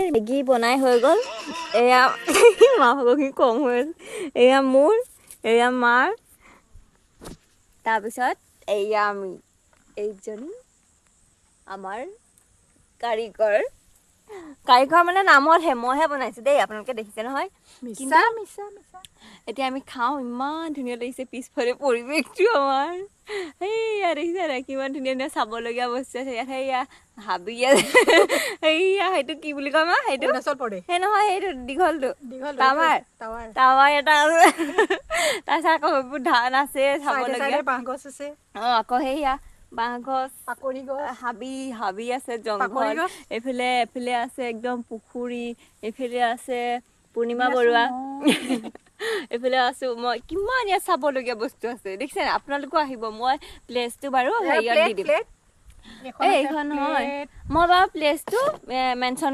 Maggi বনাই হৈ গ'ল এয়া মাংসখিনি কম হৈ আছে এয়া মোৰ এয়া মাৰ তাৰপিছত এয়া আমি এইজনী আমাৰ কাৰিকৰ মানে নামতহে মইহে বনাইছো দেই আপোনালোকে দেখিছে নহয় মিছা মিছা মিছা এতিয়া আমি খাওঁ ইমান ধুনীয়া লাগিছে পিছফালে পৰিৱেশটো আমাৰ সেইয়া দেখিছে নাই কিমান ধুনীয়া ধুনীয়া চাবলগীয়া বস্তু আছে ইয়াত সেইয়া হাবি আছে সেইয়া সেইটো কি বুলি কয় মা সেইটো সেই নহয় সেইটো দীঘলটো টাৱাৰ এটা আছে তাৰপিছত আকৌ সেইবোৰ ধান আছে চাবলগীয়া বাঁহগছ আছে আকৌ সেইয়া বাঁহগছ পাকৰি গছ হাবি আছে জংঘল এফালে আছে একদম পুখুৰী এফালে আছে পূৰ্ণিমা বৰুৱা এইফালে আছো মই কিমান ইয়াত চাবলগীয়া বস্তু আছে দেখিছে আপোনালোকো আহিব মই প্লেচটো বাৰু হেৰিয়াত দি দিম এইখন নহয় মই বাৰু প্লেচটো মেনশ্যন